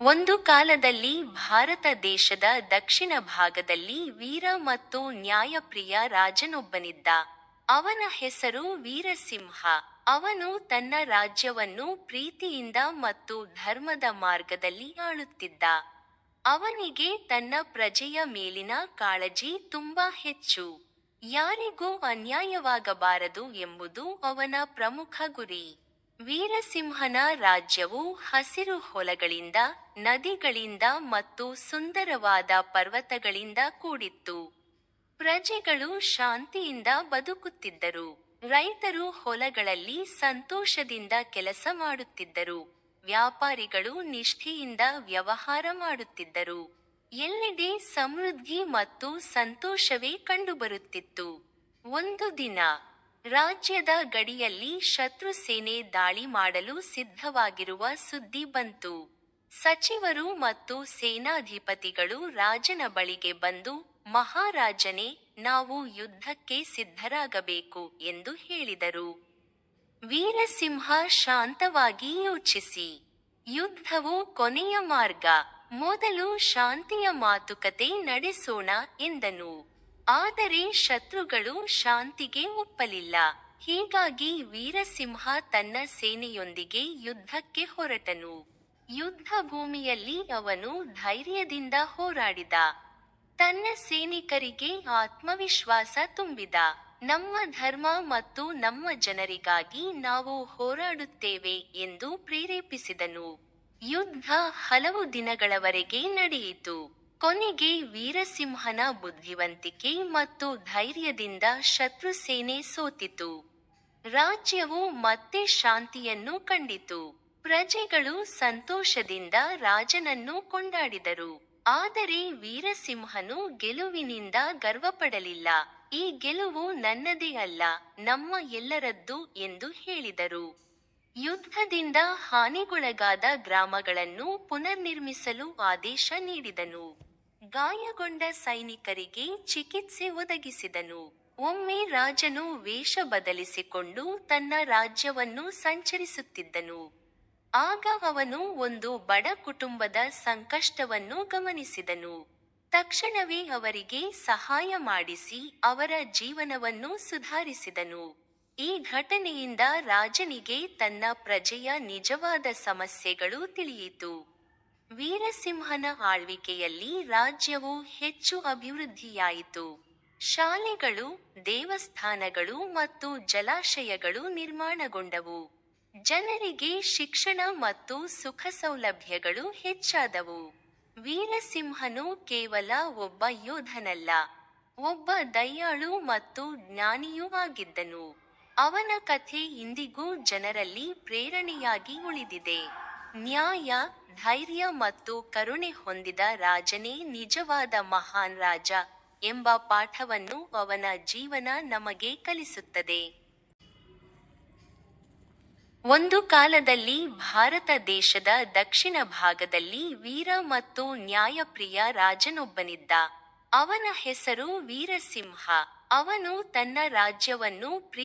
ಒಂದು ಕಾಲದಲ್ಲಿ ಭಾರತ ದೇಶದ ದಕ್ಷಿಣ ಭಾಗದಲ್ಲಿ ವೀರ ಮತ್ತು ನ್ಯಾಯಪ್ರಿಯ ರಾಜನೊಬ್ಬನಿದ್ದ. ಅವನ ಹೆಸರು ವೀರಸಿಂಹ. ಅವನು ತನ್ನ ರಾಜ್ಯವನ್ನು ಪ್ರೀತಿಯಿಂದ ಮತ್ತು ಧರ್ಮದ ಮಾರ್ಗದಲ್ಲಿ ಆಳುತ್ತಿದ್ದ. ಅವನಿಗೆ ತನ್ನ ಪ್ರಜೆಯ ಮೇಲಿನ ಕಾಳಜಿ ತುಂಬಾ ಹೆಚ್ಚು. ಯಾರಿಗೂ ಅನ್ಯಾಯವಾಗಬಾರದು ಎಂಬುದು ಅವನ ಪ್ರಮುಖ ಗುರಿ. ವೀರಸಿಂಹನ ರಾಜ್ಯವು ಹಸಿರು ಹೊಲಗಳಿಂದ, ನದಿಗಳಿಂದ ಮತ್ತು ಸುಂದರವಾದ ಪರ್ವತಗಳಿಂದ ಕೂಡಿತ್ತು. ಪ್ರಜೆಗಳು ಶಾಂತಿಯಿಂದ ಬದುಕುತ್ತಿದ್ದರು. ರೈತರು ಹೊಲಗಳಲ್ಲಿ ಸಂತೋಷದಿಂದ ಕೆಲಸ ಮಾಡುತ್ತಿದ್ದರು. ವ್ಯಾಪಾರಿಗಳು ನಿಷ್ಠೆಯಿಂದ ವ್ಯವಹಾರ ಮಾಡುತ್ತಿದ್ದರು. ಎಲ್ಲೆಡೆ ಸಮೃದ್ಧಿ ಮತ್ತು ಸಂತೋಷವೇ ಕಂಡುಬರುತ್ತಿತ್ತು. ಒಂದು ದಿನ, ರಾಜ್ಯದ ಗಡಿಯಲ್ಲಿ ಶತ್ರು ಸೇನೆ ದಾಳಿ ಮಾಡಲು ಸಿದ್ಧವಾಗಿರುವ ಸುದ್ದಿ ಬಂತು. ಸಚಿವರು ಮತ್ತು ಸೇನಾಧಿಪತಿಗಳು ರಾಜನ ಬಳಿಗೆ ಬಂದು, ಮಹಾರಾಜನೇ, ನಾವು ಯುದ್ಧಕ್ಕೆ ಸಿದ್ಧರಾಗಬೇಕು ಎಂದು ಹೇಳಿದರು. ವೀರಸಿಂಹ ಶಾಂತವಾಗಿ ಯೋಚಿಸಿ, ಯುದ್ಧವು ಕೊನೆಯ ಮಾರ್ಗ. ಮೊದಲು ಶಾಂತಿಯ ಮಾತುಕತೆ ನಡೆಸೋಣ ಎಂದನು. ಆದರೆ ಶತ್ರುಗಳು ಶಾಂತಿಗೆ ಒಪ್ಪಲಿಲ್ಲ. ಹೀಗಾಗಿ ವೀರಸಿಂಹ ತನ್ನ ಸೇನೆಯೊಂದಿಗೆ ಯುದ್ಧಕ್ಕೆ ಹೊರಟನು. ಯುದ್ಧ ಭೂಮಿಯಲ್ಲಿ ಅವನು ಧೈರ್ಯದಿಂದ ಹೋರಾಡಿದ. ತನ್ನ ಸೈನಿಕರಿಗೆ ಆತ್ಮವಿಶ್ವಾಸ ತುಂಬಿದ. ನಮ್ಮ ಧರ್ಮ ಮತ್ತು ನಮ್ಮ ಜನರಿಗಾಗಿ ನಾವು ಹೋರಾಡುತ್ತೇವೆ ಎಂದು ಪ್ರೇರೇಪಿಸಿದನು. ಯುದ್ಧ ಹಲವು ದಿನಗಳವರೆಗೆ ನಡೆಯಿತು. ಕೊನೆಗೆ ವೀರಸಿಂಹನ ಬುದ್ಧಿವಂತಿಕೆ ಮತ್ತು ಧೈರ್ಯದಿಂದ ಶತ್ರು ಸೇನೆ ಸೋತಿತು. ರಾಜ್ಯವು ಮತ್ತೆ ಶಾಂತಿಯನ್ನು ಕಂಡಿತು. ಪ್ರಜೆಗಳು ಸಂತೋಷದಿಂದ ರಾಜನನ್ನು ಕೊಂಡಾಡಿದರು. ಆದರೆ ವೀರಸಿಂಹನು ಗೆಲುವಿನಿಂದ ಗರ್ವಪಡಲಿಲ್ಲ. ಈ ಗೆಲುವು ನನ್ನದೇ ಅಲ್ಲ, ನಮ್ಮ ಎಲ್ಲರದ್ದು ಎಂದು ಹೇಳಿದರು. ಯುದ್ಧದಿಂದ ಹಾನಿಗೊಳಗಾದ ಗ್ರಾಮಗಳನ್ನು ಪುನರ್ನಿರ್ಮಿಸಲು ಆದೇಶ ನೀಡಿದನು. ಗಾಯಗೊಂಡ ಸೈನಿಕರಿಗೆ ಚಿಕಿತ್ಸೆ ಒದಗಿಸಿದನು. ಒಮ್ಮೆ ರಾಜನು ವೇಷ ಬದಲಿಸಿಕೊಂಡು ತನ್ನ ರಾಜ್ಯವನ್ನು ಸಂಚರಿಸುತ್ತಿದ್ದನು. ಆಗ ಅವನು ಒಂದು ಬಡ ಕುಟುಂಬದ ಸಂಕಷ್ಟವನ್ನು ಗಮನಿಸಿದನು. ತಕ್ಷಣವೇ ಅವರಿಗೆ ಸಹಾಯ ಮಾಡಿಸಿ ಅವರ ಜೀವನವನ್ನು ಸುಧಾರಿಸಿದನು. ಈ ಘಟನೆಯಿಂದ ರಾಜನಿಗೆ ತನ್ನ ಪ್ರಜೆಯ ನಿಜವಾದ ಸಮಸ್ಯೆಗಳು ತಿಳಿಯಿತು. ವೀರಸಿಂಹನ ಆಳ್ವಿಕೆಯಲ್ಲಿ ರಾಜ್ಯವು ಹೆಚ್ಚು ಅಭಿವೃದ್ಧಿಯಾಯಿತು. ಶಾಲೆಗಳು, ದೇವಸ್ಥಾನಗಳು ಮತ್ತು ಜಲಾಶಯಗಳು ನಿರ್ಮಾಣಗೊಂಡವು. ಜನರಿಗೆ ಶಿಕ್ಷಣ ಮತ್ತು ಸುಖ ಸೌಲಭ್ಯಗಳು ಹೆಚ್ಚಾದವು. ವೀರಸಿಂಹನು ಕೇವಲ ಒಬ್ಬ ಯೋಧನಲ್ಲ, ಒಬ್ಬ ದಯಾಳು ಮತ್ತು ಜ್ಞಾನಿಯೂ ಆಗಿದ್ದನು. ಅವನ ಕಥೆ ಇಂದಿಗೂ ಜನರಲ್ಲಿ ಪ್ರೇರಣೆಯಾಗಿ ಉಳಿದಿದೆ. ನ್ಯಾಯ, ಧೈರ್ಯ ಮತ್ತು ಕರುಣೆ ಹೊಂದಿದ ರಾಜನೇ ನಿಜವಾದ ಮಹಾನ್ ರಾಜ ಎಂಬ ಪಾಠವನ್ನು ಅವನ ಜೀವನ ನಮಗೆ ಕಲಿಸುತ್ತದೆ. ಒಂದು ಕಾಲದಲ್ಲಿ ಭಾರತ ದೇಶದ ದಕ್ಷಿಣ ಭಾಗದಲ್ಲಿ ವೀರ ಮತ್ತು ನ್ಯಾಯಪ್ರಿಯ ರಾಜನೊಬ್ಬನಿದ್ದ. ಅವನ ಹೆಸರು ವೀರಸಿಂಹ. ಅವನು ತನ್ನ ರಾಜ್ಯವನ್ನು